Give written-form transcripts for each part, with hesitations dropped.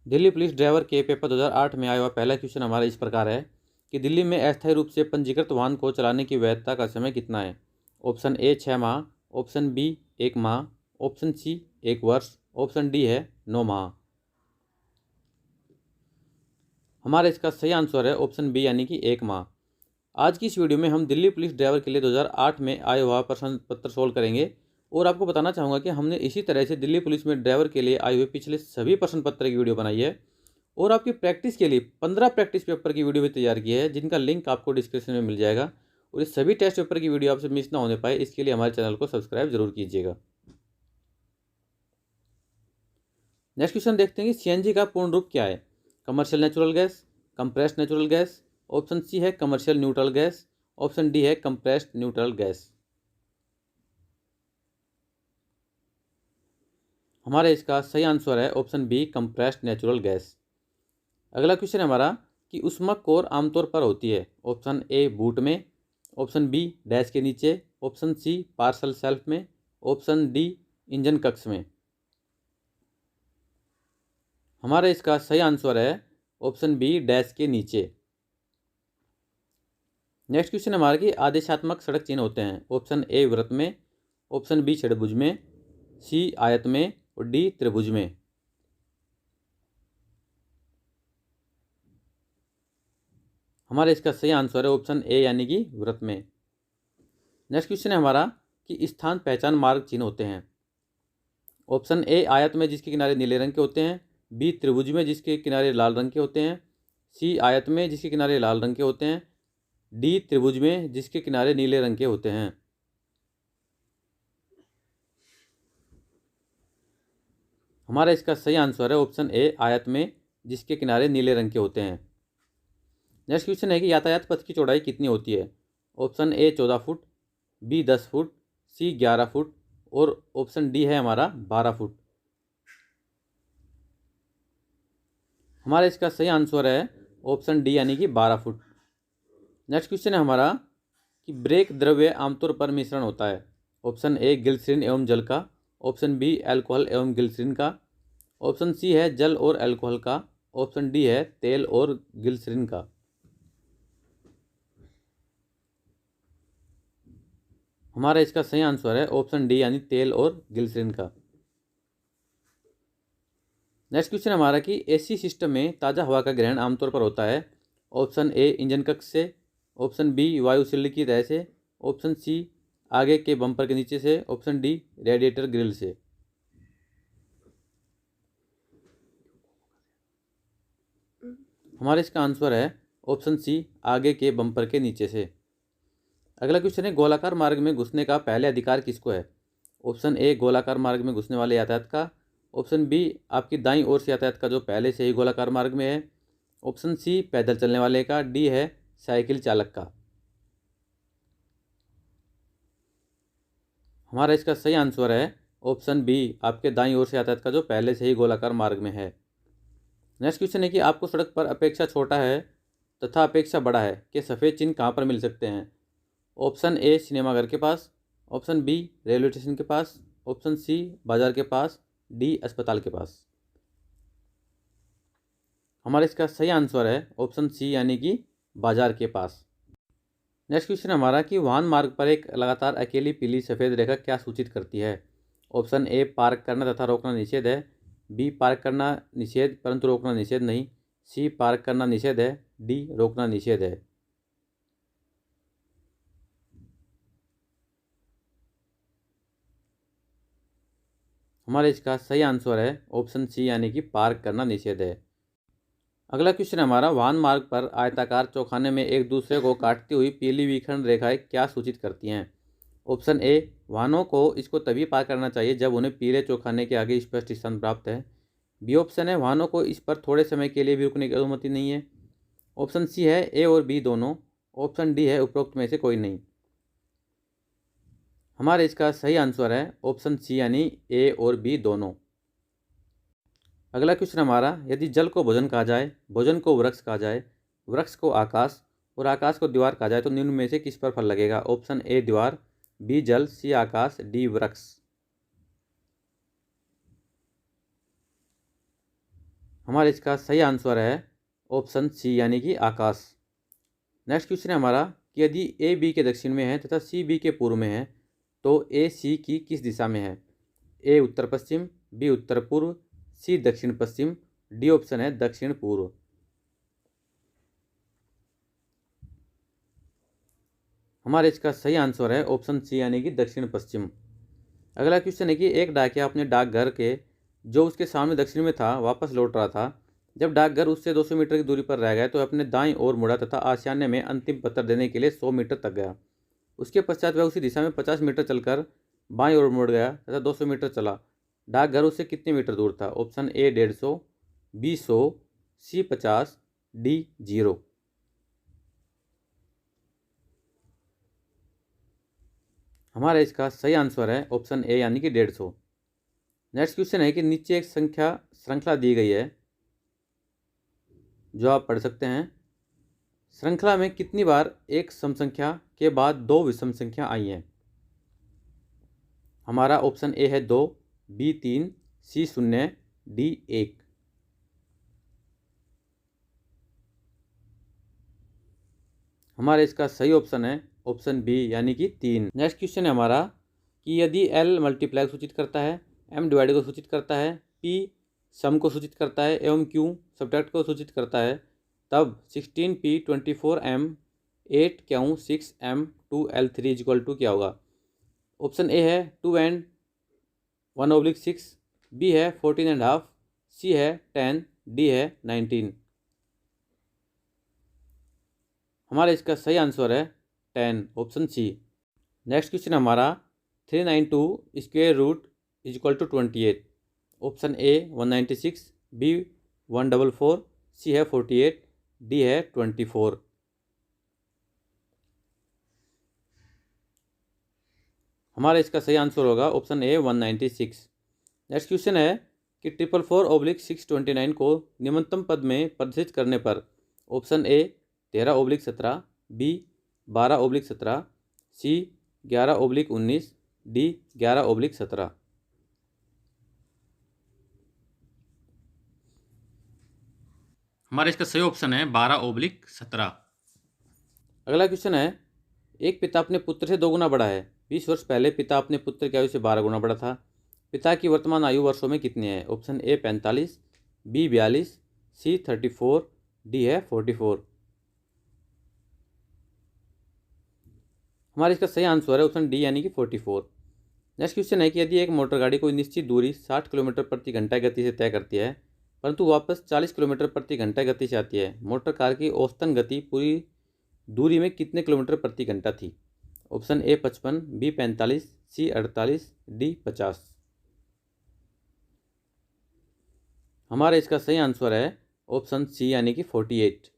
Delhi police driver के paper 2008 में आया हुआ पहला क्वेश्चन हमारा इस प्रकार है कि दिल्ली में अस्थायी रूप से पंजीकृत वाहन को चलाने की वैधता का समय कितना है। ऑप्शन ए 6 माह, ऑप्शन बी 1 माह, ऑप्शन सी 1 वर्ष, ऑप्शन डी है 9 माह। हमारा इसका सही आंसर है ऑप्शन बी यानी कि 1 माह। आज की इस वीडियो में हम दिल्ली पुलिस ड्राइवर के लिए 2008 में आया हुआ प्रश्न पत्र सोल्व करेंगे और आपको बताना चाहूँगा कि हमने इसी तरह से दिल्ली पुलिस में ड्राइवर के लिए आए हुए पिछले सभी प्रश्न पत्र की वीडियो बनाई है और आपकी प्रैक्टिस के लिए 15 प्रैक्टिस पेपर की वीडियो भी तैयार की है, जिनका लिंक आपको डिस्क्रिप्शन में मिल जाएगा। और इस सभी टेस्ट पेपर की वीडियो आपसे मिस ना होने पाए, इसके लिए हमारे चैनल को सब्सक्राइब जरूर कीजिएगा। नेक्स्ट क्वेश्चन देखते हैं कि सीएनजी का पूर्ण रूप क्या है। Commercial natural gas, compressed natural gas, option C है commercial neutral gas, option D है कंप्रेस्ड न्यूट्रल गैस। हमारे इसका सही आंसर है option B compressed natural gas. अगला क्वेश्चन है हमारा कि ऊष्मक कोर आमतौर पर होती है। ऑप्शन ए बूट में, ऑप्शन बी डैश के नीचे, ऑप्शन सी पार्सल शेल्फ में, ऑप्शन डी इंजन कक्ष में। हमारा इसका सही आंसर है ऑप्शन बी डैश के नीचे। नेक्स्ट क्वेश्चन हमारा कि आदेशात्मक सड़क चिन्ह होते हैं। ऑप्शन ए वृत्त में, ऑप्शन बी षट्भुज में, सी आयत में और डी त्रिभुज में। हमारा इसका सही आंसर है ऑप्शन ए यानी कि वृत्त में। नेक्स्ट क्वेश्चन है हमारा कि स्थान पहचान मार्ग चिन्ह होते हैं। ऑप्शन ए आयत में जिसके किनारे नीले रंग के होते हैं, बी त्रिभुज में जिसके किनारे लाल रंग के होते हैं, सी आयत में जिसके किनारे लाल रंग के होते हैं, डी त्रिभुज में जिसके किनारे नीले रंग के होते हैं। हमारा इसका सही आंसर है ऑप्शन ए आयत में जिसके किनारे नीले रंग के होते हैं। नेक्स्ट क्वेश्चन है कि यातायात पथ की चौड़ाई कितनी होती है। Option A 14 foot, B 10 foot, C 11 foot और ऑप्शन डी है हमारा 12 फुट। हमारा इसका सही आंसर है ऑप्शन डी यानी कि 12 फुट। नेक्स्ट क्वेश्चन है हमारा कि ब्रेक द्रव्य आमतौर पर मिश्रण होता है। ऑप्शन ए ग्लिसरीन एवं जल का, ऑप्शन बी अल्कोहल एवं ग्लिसरीन का, ऑप्शन सी है जल और अल्कोहल का, ऑप्शन डी है तेल और ग्लिसरीन का। हमारा इसका सही आंसर है ऑप्शन डी यानी तेल और ग्लिसरीन का। नेक्स्ट क्वेश्चन हमारा कि एसी सिस्टम में ताज़ा हवा का ग्रहण आमतौर पर होता है। ऑप्शन ए इंजन कक्ष से, ऑप्शन बी वायुशिल्ड की तह से, ऑप्शन सी आगे के बम्पर के नीचे से, ऑप्शन डी रेडिएटर ग्रिल से। हमारा इसका आंसर है ऑप्शन सी आगे के बम्पर के नीचे से। अगला क्वेश्चन है गोलाकार मार्ग में घुसने का पहले अधिकार किसको है। ऑप्शन ए गोलाकार मार्ग में घुसने वाले यातायात का, ऑप्शन बी आपकी दाईं ओर से यातायात का जो पहले से ही गोलाकार मार्ग में है, ऑप्शन सी पैदल चलने वाले का, डी है साइकिल चालक का। हमारा इसका सही आंसर है ऑप्शन बी आपके दाईं ओर से यातायात का जो पहले से ही गोलाकार मार्ग में है। नेक्स्ट क्वेश्चन है कि आपको सड़क पर अपेक्षा छोटा है तथा अपेक्षा बड़ा है कि सफ़ेद चिन्ह कहाँ पर मिल सकते हैं। ऑप्शन ए सिनेमाघर के पास, ऑप्शन बी रेलवे स्टेशन के पास, ऑप्शन सी बाजार के पास, डी अस्पताल के पास। हमारा इसका सही आंसर है ऑप्शन सी यानी कि बाजार के पास। नेक्स्ट क्वेश्चन हमारा कि वाहन मार्ग पर एक लगातार अकेली पीली सफ़ेद रेखा क्या सूचित करती है। ऑप्शन ए पार्क करना तथा रोकना निषेध है, बी पार्क करना निषेध परंतु रोकना निषेध नहीं, सी पार्क करना निषेध है, डी रोकना निषेध है। हमारा इसका सही आंसर है ऑप्शन सी यानी कि पार्क करना निषेध है। अगला क्वेश्चन हमारा वाहन मार्ग पर आयताकार चौखाने में एक दूसरे को काटती हुई पीली विखंड रेखाएं क्या सूचित करती हैं। ऑप्शन ए वाहनों को इसको तभी पार करना चाहिए जब उन्हें पीले चौखाने के आगे स्पष्ट स्थान प्राप्त है। बी ऑप्शन है वाहनों को इस पर थोड़े समय के लिए भी रुकने की अनुमति नहीं है। ऑप्शन सी है ए और बी दोनों, ऑप्शन डी है उपरोक्त में से कोई नहीं। हमारे इसका सही आंसर है ऑप्शन सी यानी ए और बी दोनों। अगला क्वेश्चन हमारा यदि जल को भोजन कहा जाए, भोजन को वृक्ष कहा जाए, वृक्ष को आकाश और आकाश को दीवार कहा जाए तो निम्न में से किस पर फल लगेगा। ऑप्शन ए दीवार, बी जल, सी आकाश, डी वृक्ष। हमारे इसका सही आंसर है ऑप्शन सी यानी कि आकाश। नेक्स्ट क्वेश्चन है हमारा कि यदि ए बी के दक्षिण में है तथा सी बी के पूर्व में है तो ए सी की किस दिशा में है? ए उत्तर पश्चिम, बी उत्तर पूर्व, सी दक्षिण पश्चिम, डी ऑप्शन है दक्षिण पूर्व। हमारे इसका सही आंसर है ऑप्शन सी यानी कि दक्षिण पश्चिम। अगला क्वेश्चन है कि एक डाकिया अपने डाकघर के जो उसके सामने दक्षिण में था वापस लौट रहा था। जब डाकघर उससे 200 मीटर की दूरी पर रह गया तो अपने दाईं ओर मुड़ा तथा आशियाने में अंतिम पत्र देने के लिए 100 मीटर तक गया। उसके पश्चात वह उसी दिशा में 50 मीटर चलकर बाईं ओर मुड़ गया तथा 200 मीटर चला। डाकघर उससे कितने मीटर दूर था? Option A 150, B 100, C 50, D 0। हमारा इसका सही आंसर है ऑप्शन ए यानी कि 150। नेक्स्ट क्वेश्चन है कि नीचे एक संख्या श्रृंखला दी गई है जो आप पढ़ सकते हैं। श्रृंखला में कितनी बार एक सम संख्या के बाद 2 विषम संख्या आई हैं? हमारा ऑप्शन ए है 2, बी 3, सी 0, डी 1। हमारा इसका सही ऑप्शन है ऑप्शन बी यानी कि 3। नेक्स्ट क्वेश्चन है हमारा कि यदि एल मल्टीप्लाई को सूचित करता है, एम डिवाइड को सूचित करता है, पी सम को सूचित करता है एवं क्यू सब्ट्रैक्ट को सूचित करता है, तब 16p 24m 8q 6m 2l3 = क्या होगा? ऑप्शन ए है 2 and 1/6, बी है 14.5, सी है 10, डी है 19। हमारा इसका सही आंसर है 10, ऑप्शन सी। नेक्स्ट क्वेश्चन हमारा 392 square root = 28। Option A 196, B 144, C है 48, डी है 24। हमारा इसका सही आंसर होगा ऑप्शन ए 196। नेक्स्ट क्वेश्चन है कि 444/629 को निम्नतम पद में प्रदर्शित करने पर option A 13/17, B 12/17, C 11/19, D 11/17। हमारा इसका सही ऑप्शन है 12/17। अगला क्वेश्चन है एक पिता अपने पुत्र से 2 गुना बड़ा है। 20 वर्ष पहले पिता अपने पुत्र की आयु से 12 गुना बड़ा था। पिता की वर्तमान आयु वर्षों में कितनी है? Option A 45, B 42, C 34, D है 44। हमारा इसका सही आंसर है ऑप्शन डी यानी कि 44। नेक्स्ट क्वेश्चन है कि यदि एक मोटर गाड़ी कोई निश्चित दूरी 60 किलोमीटर प्रति घंटा गति से तय करती है परंतु वापस 40 किलोमीटर प्रति घंटा गति से आती है, मोटर कार की औसतन गति पूरी दूरी में कितने किलोमीटर प्रति घंटा थी? Option A 55, B 45, C 48, D 50। हमारा इसका सही आंसर है ऑप्शन सी यानी कि 48।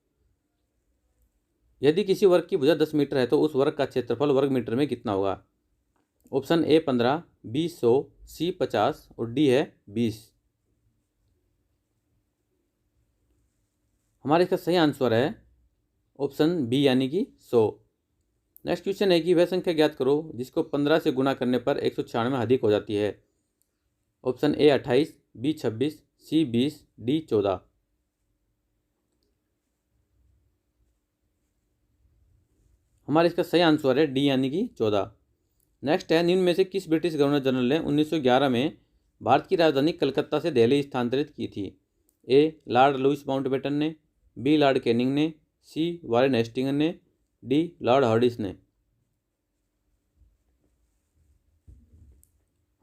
यदि किसी वर्ग की भुजा 10 मीटर है तो उस वर्ग का क्षेत्रफल वर्ग मीटर में कितना होगा? ऑप्शन ए 15, बी 100, सी 50 और डी है 20। हमारा इसका सही आंसर है ऑप्शन बी यानी कि 100। नेक्स्ट क्वेश्चन है कि वह संख्या ज्ञात करो जिसको 15 से गुना करने पर 196 अधिक हो जाती है। Option A 28, B 26, C 20, D 14। हमारा इसका सही आंसर है डी यानी कि 14। नेक्स्ट है निम्न में से किस ब्रिटिश गवर्नर जनरल ने 1911 में भारत की राजधानी कलकत्ता से दिल्ली स्थानांतरित की थी? ए लॉर्ड लुइस माउंटबेटन ने, बी लॉर्ड कैनिंग ने, सी वारेन हेस्टिंग ने, डी लॉर्ड हार्डिंज ने।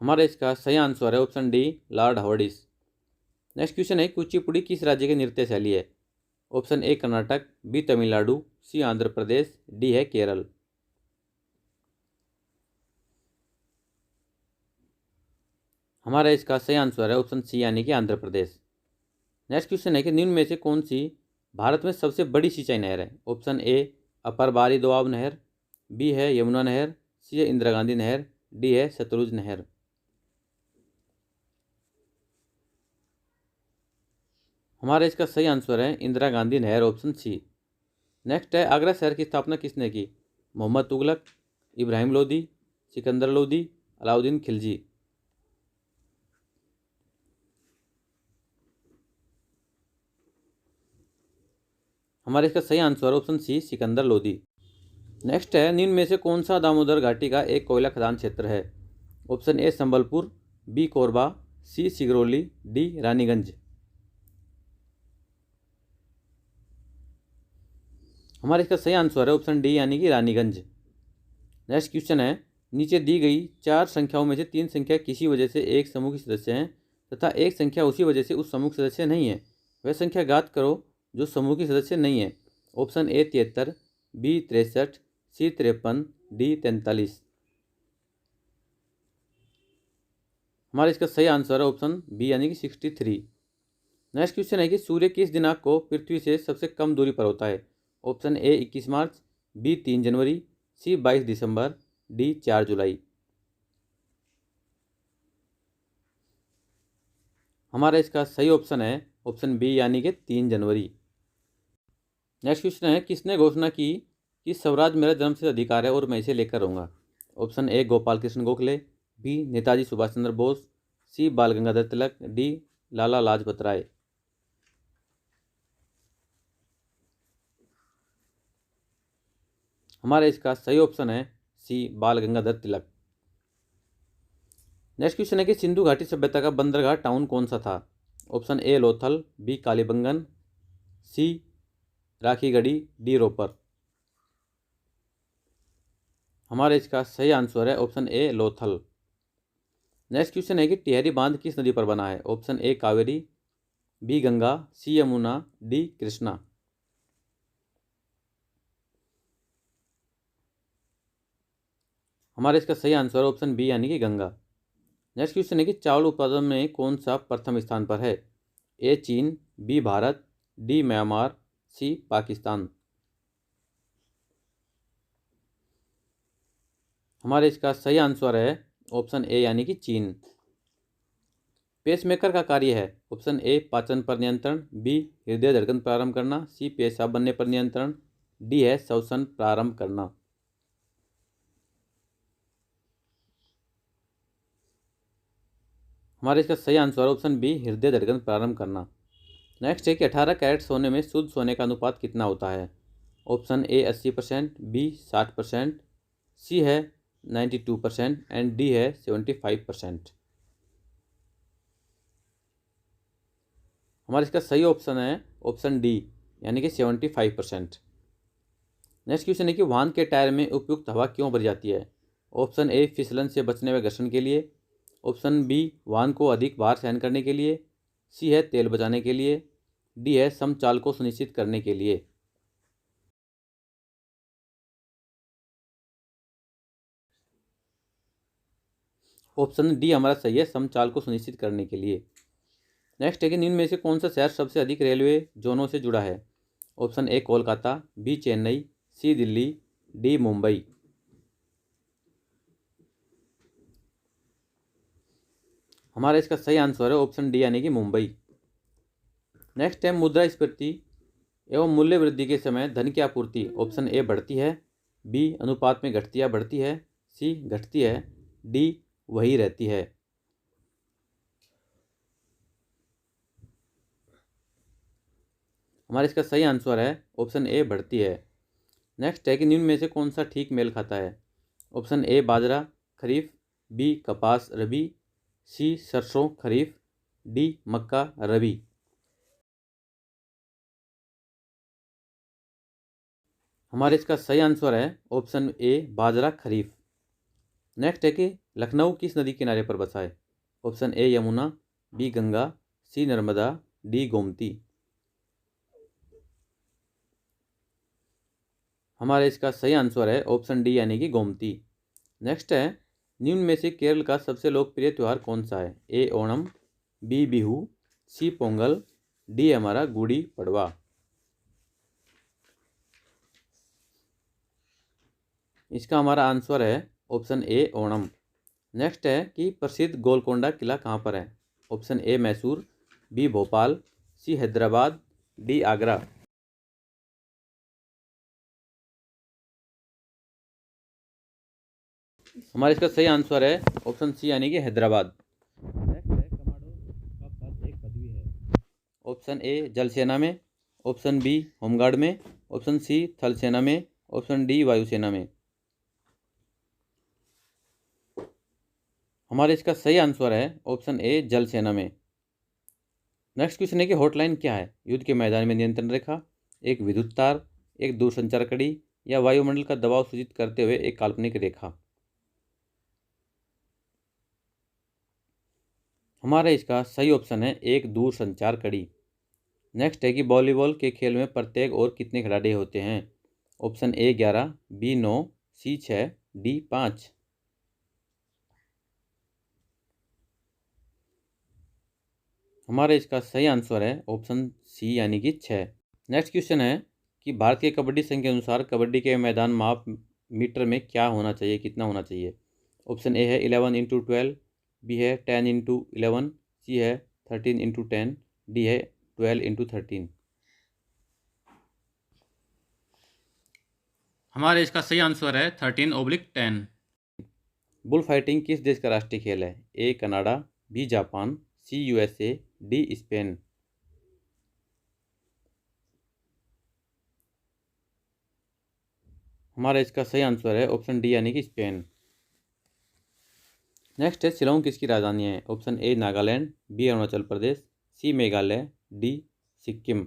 हमारा इसका सही आंसर है option D lord Hardinge. Next question है कुचिपुड़ी किस राज्य की नृत्य शैली है? Option A Karnataka, B Tamil Nadu, C Andhra Pradesh, D है केरल। हमारा इसका सही आंसर है ऑप्शन सी यानी कि आंध्र प्रदेश। नेक्स्ट क्वेश्चन है कि निम्न में से कौन सी भारत में सबसे बड़ी सिंचाई नहर है? ऑप्शन ए अपर बारी दोआब नहर, बी है यमुना नहर, सी है इंदिरा गांधी नहर, डी है सतलुज नहर। हमारा इसका सही आंसर है इंदिरा गांधी नहर, ऑप्शन सी। नेक्स्ट है आगरा शहर की स्थापना किसने की? मोहम्मद तुगलक, इब्राहिम लोदी, सिकंदर लोदी, अलाउद्दीन खिलजी। हमारे इसका सही answer option C Sikandar Lodi. Next है, निम्न में से कौन सा दामोदर घाटी का एक कोयला खदान क्षेत्र है? Option A Sambalpur, B Korba, C Singrauli, D Raniganj. हमारे इसका सही आंसर है ऑप्शन डी यानी कि रानीगंज। नेक्स्ट क्वेश्चन है, नीचे दी गई 4 संख्याओं में से 3 संख्या किसी वजह से एक समूह की सदस्य हैं तथा एक संख्या उसी वजह से उस समूह की सदस्य नहीं है, वह संख्या ज्ञात करो जो समूह की सदस्य नहीं है। Option A 73, B 63, C 53, D 43। हमारा इसका सही आंसर है ऑप्शन बी यानी कि 63। नेक्स्ट क्वेश्चन है कि सूर्य किस दिनांक को पृथ्वी से सबसे कम दूरी पर होता है? ऑप्शन ए 21 मार्च, बी 3 जनवरी, सी 22 दिसंबर, डी 4 जुलाई। हमारा इसका सही ऑप्शन है ऑप्शन बी यानी कि 3 जनवरी। नेक्स्ट क्वेश्चन है, किसने घोषणा की कि स्वराज मेरा जन्मसिद्ध अधिकार है और मैं इसे लेकर रहूँगा? Option A Gopal Krishna Gokhale, B Netaji Subhash Chandra Bose, C Bal Gangadhar Tilak, D Lala Lajpat Rai. हमारा इसका सही ऑप्शन है सी बाल गंगाधर तिलक। नेक्स्ट क्वेश्चन है कि सिंधु घाटी सभ्यता का बंदरगाह टाउन कौन सा था? Option A Lothal, B Kalibangan, C Rakhigarhi, D Ropar. हमारा इसका सही आंसर है option A Lothal. Next question है कि टिहरी बांध किस नदी पर बना है? Option A Kaveri, B Ganga, C Yamuna, D Krishna. हमारा इसका सही आंसर ऑप्शन बी यानी कि गंगा। नेक्स्ट क्वेश्चन है कि चावल उत्पादन में कौन सा प्रथम स्थान पर है? ए चीन, बी भारत, डी म्यांमार, सी पाकिस्तान। हमारे इसका सही आंसर है ऑप्शन ए यानी कि चीन। पेसमेकर का कार्य है? ऑप्शन ए पाचन पर नियंत्रण, बी हृदय धड़कन प्रारंभ करना, सी पेशाब बनने पर नियंत्रण, डी है श्वसन प्रारंभ करना। हमारे इसका सही आंसर ऑप्शन बी हृदय धड़कन प्रारंभ करना। नेक्स्ट है कि 18 कैरेट सोने में शुद्ध सोने का अनुपात कितना होता है? ऑप्शन ए 80%, बी 60%, सी है 92% एंड डी है 75%। हमारा इसका सही ऑप्शन है ऑप्शन डी यानी कि 75%। नेक्स्ट क्वेश्चन है कि वाहन के टायर में उपयुक्त हवा क्यों भरी जाती है? ऑप्शन ए फिसलन से बचने व घर्षण के लिए, ऑप्शन बी वाहन को अधिक भार सहन करने के लिए, सी है तेल बचाने के लिए, डी है समचाल को सुनिश्चित करने के लिए। ऑप्शन डी हमारा सही है, समचाल को सुनिश्चित करने के लिए। नेक्स्ट है कि निम्न में से कौन सा शहर सबसे अधिक रेलवे जोनों से जुड़ा है? Option A Kolkata, B Chennai, C Delhi, D Mumbai. हमारा इसका सही आंसर है ऑप्शन डी यानी कि मुंबई। नेक्स्ट है मुद्रास्फीति एवं मूल्य वृद्धि के समय धन की आपूर्ति ऑप्शन ए बढ़ती है, बी अनुपात में घटती या बढ़ती है, सी घटती है, डी वही रहती है। हमारा इसका सही आंसर है ऑप्शन ए बढ़ती है। नेक्स्ट है कि निम्न में से कौन सा ठीक मेल खाता है? ऑप्शन ए बाजरा खरीफ, बी कपास रबी, सी सरसों खरीफ, डी मक्का रबी। हमारे इसका सही आंसर है ऑप्शन ए बाजरा खरीफ। नेक्स्ट है कि लखनऊ किस नदी किनारे पर बसा है? Option A Yamuna, B Ganga, C Narmada, D Gomti. हमारे इसका सही आंसर है ऑप्शन डी यानी कि गोमती। नेक्स्ट है, निम्न में से केरल का सबसे लोकप्रिय त्यौहार कौन सा है? ए ओणम, बी बिहू, सी पोंगल, डी हमारा गुड़ी पड़वा। इसका हमारा आंसर है ऑप्शन ए ओणम। नेक्स्ट है कि प्रसिद्ध गोलकोंडा किला कहाँ पर है? Option A Mysore, B Bhopal, C Hyderabad, D Agra. हमारा इसका सही आंसर है ऑप्शन सी यानी कि हैदराबाद। नेक्स्ट है, कमांडो का पद एक पदवी है? ऑप्शन ए जल सेना में, ऑप्शन बी होमगार्ड में, ऑप्शन सी थल सेना में, ऑप्शन डी वायुसेना में। हमारे इसका सही आंसर है ऑप्शन ए जल सेना में। नेक्स्ट क्वेश्चन है कि हॉटलाइन क्या है? युद्ध के मैदान में नियंत्रण रेखा, एक विद्युत तार, एक दूरसंचार कड़ी, या वायुमंडल का दबाव सूचित करते हुए एक काल्पनिक रेखा। हमारा इसका सही ऑप्शन है एक दूरसंचार कड़ी। नेक्स्ट है कि वॉलीबॉल के खेल में प्रत्येक ओर कितने खिलाड़ी होते हैं? Option A 11, B 9, C 6, D 5। हमारा इसका सही आंसर है ऑप्शन सी यानी कि 6। नेक्स्ट क्वेश्चन है कि भारत के कबड्डी संघ के अनुसार कबड्डी के मैदान माप मीटर में क्या होना चाहिए, कितना होना चाहिए? ऑप्शन ए है 11x12, बी है 10x11, सी है 13x10, डी है 12x13। हमारे इसका सही आंसर है 13/10। बुल फाइटिंग किस देश का राष्ट्रीय खेल है? A Canada, B Japan, C USA, D Spain. हमारा इसका सही आंसर है ऑप्शन डी यानी कि स्पेन। नेक्स्ट है शिलोंग किसकी राजधानी है? Option A Nagaland, B Arunachal Pradesh, C Meghalaya, D Sikkim.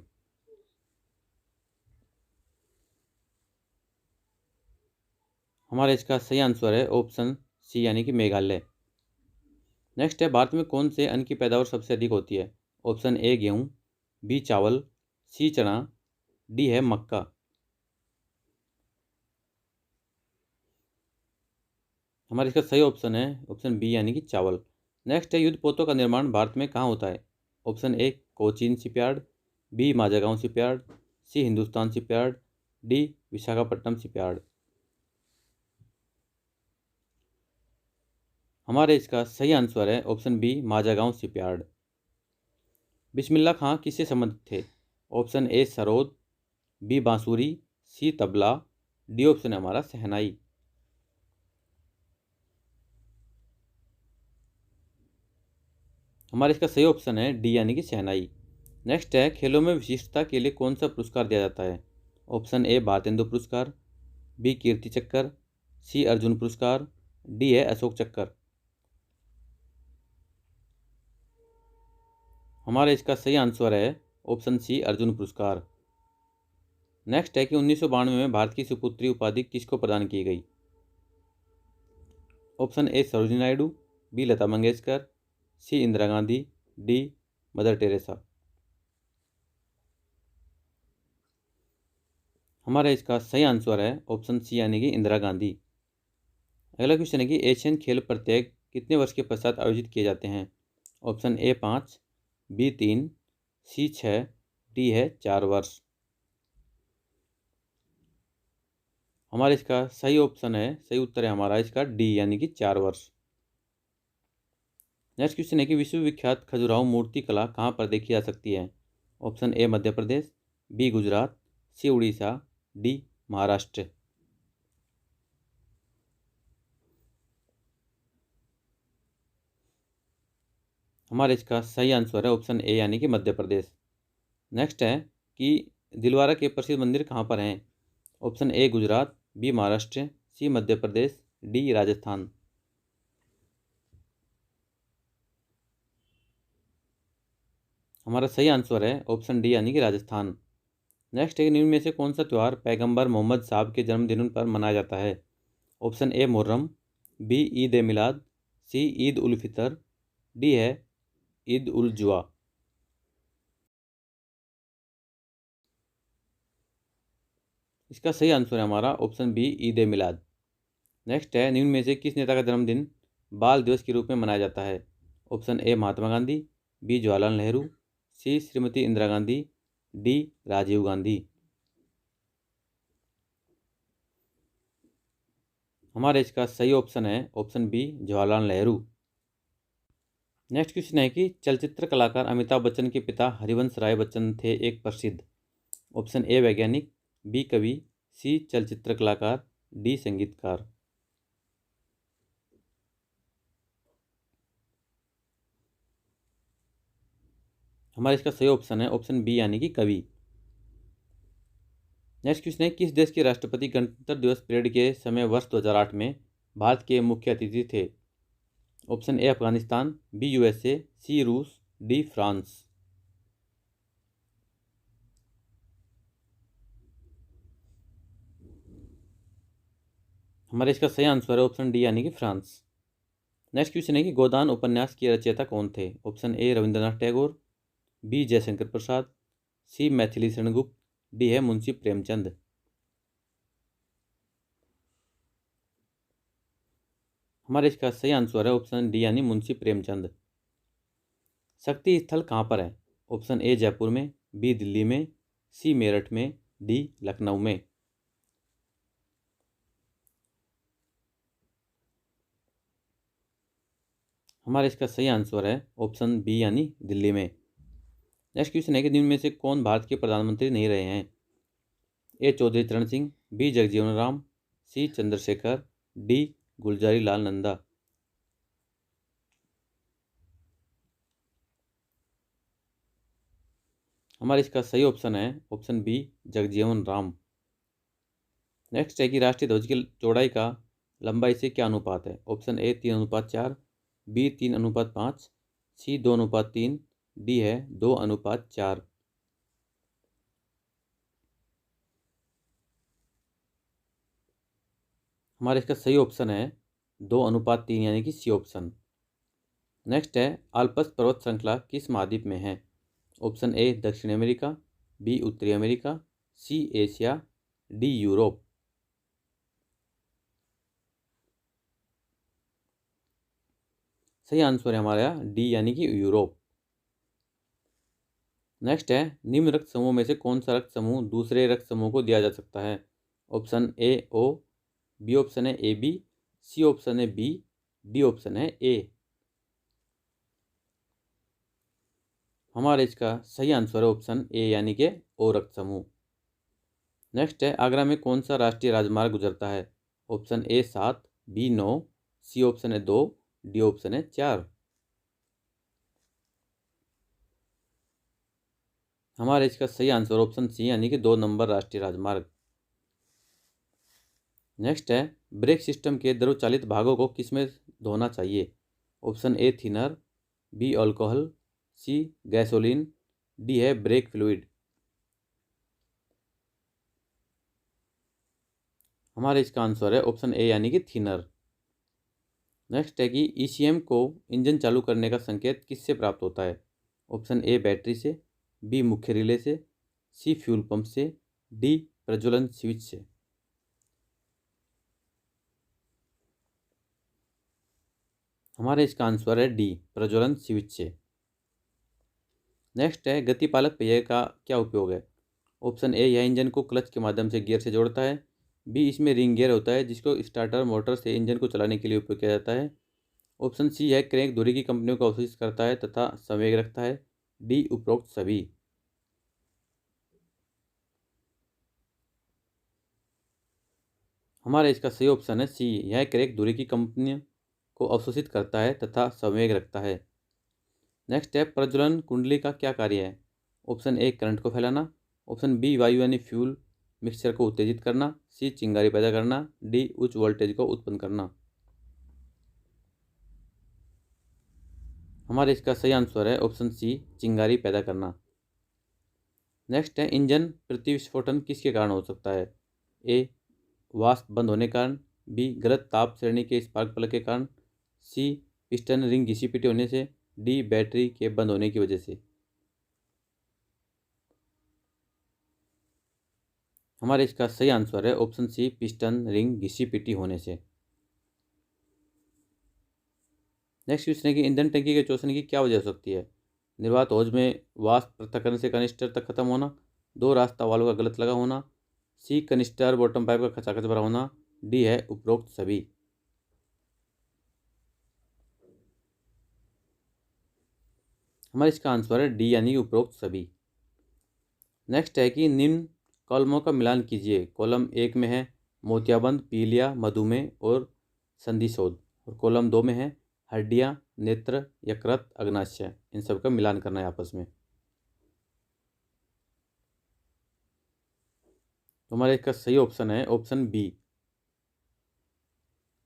हमारा इसका सही आंसर है ऑप्शन सी यानी कि मेघालय। नेक्स्ट है भारत में कौन से अन्न की पैदावार सबसे अधिक होती है? ऑप्शन ए गेहूँ, बी चावल, सी चना, डी है मक्का। हमारा इसका सही ऑप्शन है ऑप्शन बी यानी कि चावल। नेक्स्ट है युद्धपोतों का निर्माण भारत में कहाँ होता है? Option A Cochin shipyard, B Mazagaon shipyard, C Hindustan shipyard, D Visakhapatnam shipyard. हमारे इसका सही आंसर है option B Mazagaon shipyard. Bismillah Khan किससे संबंधित थे? ऑप्शन ए सरोद, बी बांसुरी, सी तबला, डी ऑप्शन है हमारा शहनाई। हमारा इसका सही ऑप्शन है डी यानी कि शहनाई। नेक्स्ट है खेलों में विशिष्टता के लिए कौन सा पुरस्कार दिया जाता है? ऑप्शन ए भारतेंदु पुरस्कार, बी कीर्ति चक्कर, सी अर्जुन पुरस्कार, डी है अशोक चक्कर। हमारा इसका सही आंसर है ऑप्शन सी अर्जुन पुरस्कार। नेक्स्ट है कि 1992 में भारत की सुपुत्री उपाधि किसको प्रदान की गई? Option A Sarojini Naidu, B Lata Mangeshkar, C Indira Gandhi, D mother Teresa. हमारा इसका सही आंसर है ऑप्शन सी यानी कि इंदिरा गांधी। अगला क्वेश्चन है कि एशियन खेल प्रत्येक कितने वर्ष के पश्चात आयोजित किए जाते हैं? Option A 5, B 3, C 6, D है 4 वर्ष। हमारा इसका सही ऑप्शन है, सही उत्तर है हमारा इसका डी यानी कि 4 वर्ष। नेक्स्ट क्वेश्चन है कि विश्वविख्यात खजुराहो मूर्ति कला कहाँ पर देखी जा सकती है? Option A Madhya Pradesh, B Gujarat, C Orissa, D Maharashtra. हमारे इसका सही आंसर है ऑप्शन ए यानी कि मध्य प्रदेश। नेक्स्ट है कि दिलवारा के प्रसिद्ध मंदिर कहाँ पर हैं? Option A Gujarat, B Maharashtra, C Madhya Pradesh, D Rajasthan. हमारा सही आंसर है ऑप्शन डी यानी कि राजस्थान। नेक्स्ट है कि निम्न में से कौन सा त्यौहार पैगंबर मोहम्मद साहब के जन्मदिन पर मनाया जाता है? Option A Muharram, B Eid e Milad, C Eid ul Fitr, D है ईद उल जुहा। इसका सही आंसर है हमारा option B Eid e Milad. Next है निम्न में से किस नेता का जन्मदिन बाल दिवस के रूप में मनाया जाता है? Option A Mahatma Gandhi, B Jawaharlal Nehru, C Shrimati Indira Gandhi, D Rajiv Gandhi. हमारे इसका सही ऑप्शन है option B Jawaharlal Nehru. Next question है कि चलचित्र कलाकार अमिताभ बच्चन के पिता हरिवंश राय बच्चन थे एक प्रसिद्ध। ऑप्शन ए वैज्ञानिक, बी कवि, सी चलचित्र कलाकार, डी संगीतकार। हमारा इसका सही ऑप्शन है ऑप्शन बी यानी कि कवि। नेक्स्ट क्वेश्चन है, किस देश के राष्ट्रपति गणतंत्र दिवस परेड के समय वर्ष 2008 में भारत के मुख्य अतिथि थे? Option A Afghanistan, B USA, C रूस, डी फ्रांस। हमारे इसका सही आंसर है ऑप्शन डी यानी कि फ्रांस। नेक्स्ट क्वेश्चन है कि गोदान उपन्यास के रचयिता कौन थे? ऑप्शन ए रविंद्रनाथ टैगोर, बी जयशंकर प्रसाद, सी मैथिली शरणगुप्त, डी है मुंशी प्रेमचंद। हमारे इसका सही आंसर है ऑप्शन डी यानी मुंशी प्रेमचंद। शक्ति स्थल कहाँ पर है? ऑप्शन ए जयपुर में, बी दिल्ली में, सी मेरठ में, डी लखनऊ में। हमारे इसका सही आंसर है ऑप्शन बी यानी दिल्ली में। नेक्स्ट क्वेश्चन है कि निम्न में से कौन भारत के प्रधानमंत्री नहीं रहे हैं? A Chaudhary Charan Singh, B Jagjivan Ram, C Chandrashekhar, D Gulzari Lal Nanda. हमारे इसका सही ऑप्शन है option B Jagjivan Ram. Next है कि राष्ट्रीय ध्वज की चौड़ाई का लंबाई से क्या अनुपात है? Option A 3:4, B 3:5, C 2:3, D है 2:4। हमारे इसका सही ऑप्शन है 2:3 यानी कि सी ऑप्शन। नेक्स्ट है, आल्प्स पर्वत श्रृंखला किस महाद्वीप में है? ऑप्शन ए दक्षिण अमेरिका, बी उत्तरी America, C Asia, D Europe. सही आंसर है हमारा डी यानी कि यूरोप। नेक्स्ट है, निम्न रक्त समूह में से कौन सा रक्त समूह दूसरे रक्त समूह को दिया जा सकता है? Option A O, B option है ए बी, सी ऑप्शन है बी, डी ऑप्शन है ए। हमारे इसका सही आंसर है ऑप्शन ए यानी कि ओ रक्त समूह। नेक्स्ट है, आगरा में कौन सा राष्ट्रीय राजमार्ग गुजरता है? Option A 7, B 9, C option है 2, डी ऑप्शन है 4। हमारे इसका सही आंसर ऑप्शन सी यानी कि 2 नंबर राष्ट्रीय राजमार्ग। नेक्स्ट है, ब्रेक सिस्टम के द्रव चालित भागों को किसमें धोना चाहिए? Option A thinner, B alcohol, C gasoline, D है ब्रेक फ्लूइड। हमारे इसका आंसर है ऑप्शन ए यानी कि थिनर। नेक्स्ट है कि ईसीएम को इंजन चालू करने का संकेत किससे प्राप्त होता है? ऑप्शन ए बैटरी से, बी मुख्य रिले से, सी फ्यूल पंप से, डी प्रज्वलन स्विच से। हमारे इसका आंसर है डी प्रज्वलन स्विच से। नेक्स्ट है, गतिपालक पहिए का क्या उपयोग है? ऑप्शन ए यह इंजन को क्लच के माध्यम से गियर से जोड़ता है, बी इसमें रिंग गियर होता है जिसको स्टार्टर मोटर से इंजन को चलाने के लिए उपयोग किया जाता है, ऑप्शन सी है क्रैंक दूरी की कंपनियों का अवशेष करता है तथा संवेग रखता है, डी उपरोक्त सभी। हमारा इसका सही ऑप्शन है सी, यह क्रैंक दूरी की कंपनियों को अवशोषित करता है तथा संवेग रखता है। नेक्स्ट है, प्रज्वलन कुंडली का क्या कार्य है? ऑप्शन ए करंट को फैलाना, ऑप्शन बी वायु यानी फ्यूल मिक्सचर को उत्तेजित करना, सी चिंगारी पैदा करना, डी उच्च वोल्टेज को उत्पन्न करना। हमारे इसका सही आंसर है ऑप्शन सी चिंगारी पैदा करना। नेक्स्ट है, इंजन प्रतिविस्फोटन किसके कारण हो सकता है? ए वाष्प बंद होने के कारण, बी गलत ताप श्रेणी के स्पार्क प्लग के कारण, सी पिस्टन रिंग घिसी पिटी होने से, डी बैटरी के बंद होने की वजह से। हमारे इसका सही आंसर है ऑप्शन सी पिस्टन रिंग घिसी पिटी होने से। नेक्स्ट क्वेश्चन है कि ईंधन टंकी के चौसने की क्या वजह हो सकती है? निर्वात हौज में वाष्प पृथक्करण से कनिस्टर तक खत्म होना, दो रास्ता वाल्व का गलत लगा होना, सी कनिस्टर बॉटम पाइप का खचाखच भरा होना, डी है उपरोक्त सभी। हमारे इसका आंसर है डी यानी उपरोक्त सभी। नेक्स्ट है कि निम्न कॉलमों का मिलान कीजिए। कॉलम 1 में है मोतियाबंद, पीलिया, मधुमेह और संधिशोध, और कॉलम 2 में है हड्डियाँ, नेत्र, यकृत, अग्नाशय। इन सब का मिलान करना है आपस में। तो हमारे इसका सही ऑप्शन है ऑप्शन बी।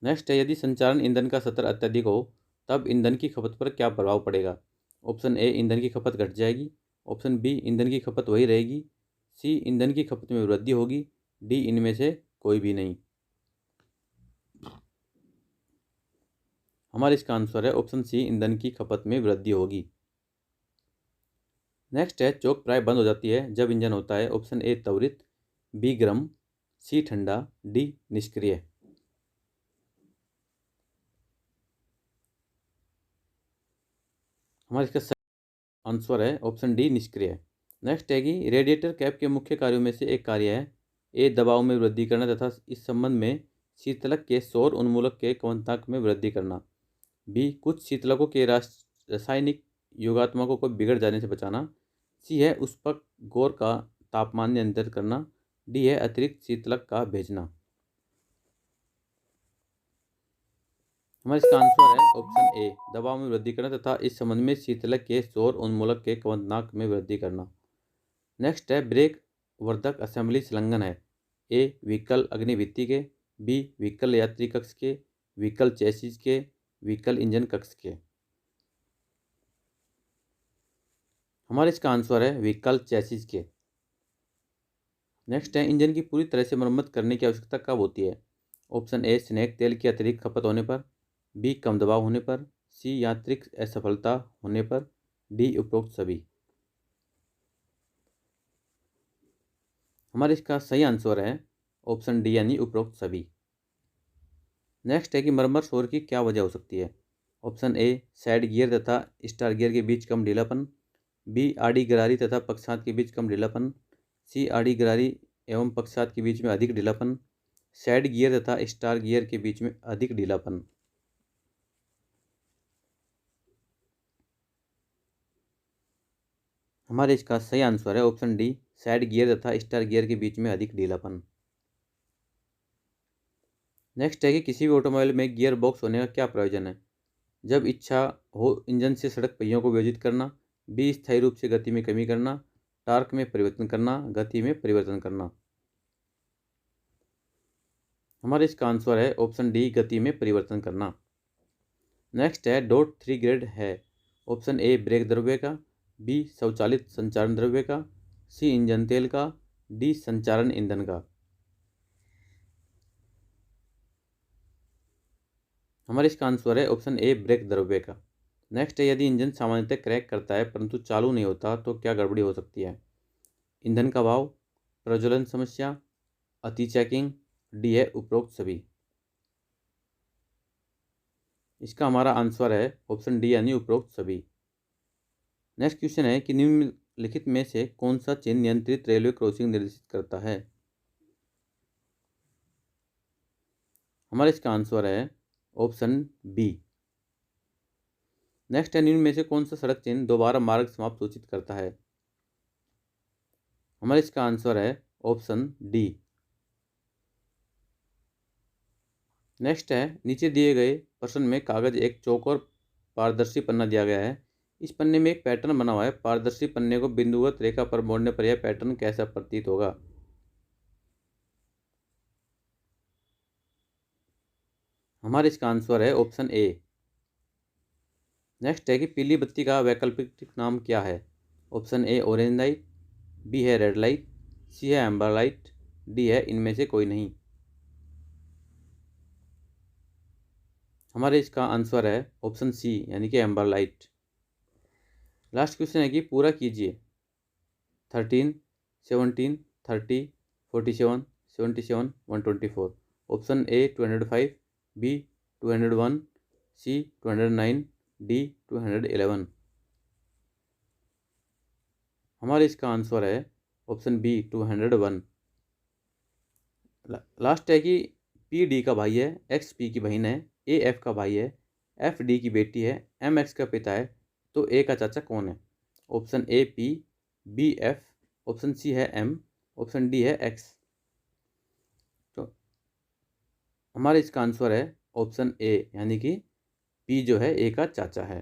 नेक्स्ट है, यदि संचालन ईंधन का स्तर अत्यधिक हो तब ईंधन की खपत पर क्या प्रभाव पड़ेगा? ऑप्शन ए, ईंधन की खपत घट जाएगी। ऑप्शन बी, ईंधन की खपत वही रहेगी। सी, ईंधन की खपत में वृद्धि होगी। डी, इनमें से कोई भी नहीं। हमारे इसका आंसर है ऑप्शन सी, ईंधन की खपत में वृद्धि होगी। नेक्स्ट है, चौक प्राय बंद हो जाती है जब इंजन होता है। ऑप्शन ए, त्वरित। बी, गर्म। सी, ठंडा। डी, निष्क्रिय। हमारे इसका आंसर है ऑप्शन डी, निष्क्रिय। नेक्स्ट है कि रेडिएटर कैप के मुख्य कार्यों में से एक कार्य है। ए, दबाव में वृद्धि करना तथा इस संबंध में शीतलक के सौर उन्मूलक के क्वथनांक में वृद्धि करना। बी, कुछ शीतलकों के रासायनिक योगात्मकों को बिगड़ जाने से बचाना। सी है उष्पक गोर का तापमान नियंत्रित करना। डी है अतिरिक्त शीतलक का भेजना। हमारा इसका आंसर है ऑप्शन ए, दबाव में वृद्धि करना तथा इस संबंध में शीतलक के सौर उन्मूलक के क्वथनांक में वृद्धि करना। नेक्स्ट है, ब्रेक वर्धक असेंबली संलग्न है। ए, व्हीकल अग्निभित्ति के। बी, व्हीकल यात्री कक्ष के। व्हीकल चेसिस के। व्हीकल इंजन कक्ष के। हमारा इसका आंसर है व्हीकल चेसिस के। नेक्स्ट है, इंजन की पूरी तरह से मरम्मत करने की आवश्यकता कब होती है? ऑप्शन ए, स्नैक तेल की अतिरिक्त खपत होने पर। बी, कम दबाव होने पर। सी, यांत्रिक असफलता होने पर। डी, उपरोक्त सभी। हमारे इसका सही आंसर है ऑप्शन डी, यानी उपरोक्त सभी। नेक्स्ट है कि मरम्मत शोर की क्या वजह हो सकती है? ऑप्शन ए, साइड गियर तथा स्टार गियर के बीच कम ढीलापन। बी, आड़ी गरारी तथा पक्षांत के बीच कम ढीलापन। सी, आड़ी गरारी एवं पक्षांत के बीच में अधिक ढीलापन। साइड गियर तथा स्टार गियर के बीच में अधिक ढीलापन। हमारे इसका सही आंसर है ऑप्शन डी, साइड गियर तथा स्टार गियर के बीच में अधिक ढीलापन। नेक्स्ट है कि किसी भी ऑटोमोबाइल में गियर बॉक्स होने का क्या प्रयोजन है? जब इच्छा हो इंजन से सड़क पहियों को वियोजित करना। बी, स्थायी रूप से गति में कमी करना। टार्क में परिवर्तन करना। गति में परिवर्तन करना। हमारे इसका आंसर है ऑप्शन डी, गति में परिवर्तन करना। नेक्स्ट है, डॉट 3 ग्रेड है। ऑप्शन ए, ब्रेक द्रव्य का। बी, स्वचालित संचारण द्रव्य का। सी, इंजन तेल का। डी, संचारण ईंधन का। हमारे इसका आंसर है ऑप्शन ए, ब्रेक द्रव्य का। नेक्स्ट है, यदि इंजन सामान्यतः क्रैक करता है परंतु चालू नहीं होता तो क्या गड़बड़ी हो सकती है? ईंधन का भाव, प्रज्वलन समस्या, अति चेकिंग। डी है उपरोक्त सभी। इसका हमारा आंसर है ऑप्शन डी, यानी उपरोक्त सभी। नेक्स्ट क्वेश्चन है कि निम्नलिखित में से कौन सा चिन्ह नियंत्रित रेलवे क्रॉसिंग निर्देशित करता है? हमारा इसका आंसर है ऑप्शन बी। नेक्स्ट है, निम्न में से कौन सा सड़क चिन्ह दोबारा मार्ग समाप्त सूचित करता है? हमारा इसका आंसर है ऑप्शन डी। नेक्स्ट है, नीचे दिए गए प्रश्न में कागज एक चौकोर पारदर्शी पन्ना दिया गया है। इस पन्ने में एक पैटर्न बना हुआ है। पारदर्शी पन्ने को बिंदुवत रेखा पर मोड़ने पर यह पैटर्न कैसा प्रतीत होगा? हमारे इसका आंसर है ऑप्शन ए। नेक्स्ट है कि पीली बत्ती का वैकल्पिक नाम क्या है? Option A, orange light. B है रेड लाइट। सी है एम्बर लाइट। डी है इनमें से कोई नहीं। हमारे इसका आंसर है ऑप्शन सी, यानी कि एम्बर लाइट। लास्ट क्वेश्चन है कि पूरा कीजिए। 13, 17, 30, 47, 77, 124। Option A 205, B 201, C 209, D 211। हमारे इसका आंसर है ऑप्शन बी 201। लास्ट है कि पी डी का भाई है, एक्स पी की बहन है, ए एफ का भाई है, एफ डी की बेटी है, एम एक्स का पिता है, तो ए का चाचा कौन है? Option A P, B F, option C है एम, ऑप्शन डी है एक्स। तो हमारे इसका आंसर है ऑप्शन ए, यानी कि पी जो है ए का चाचा है।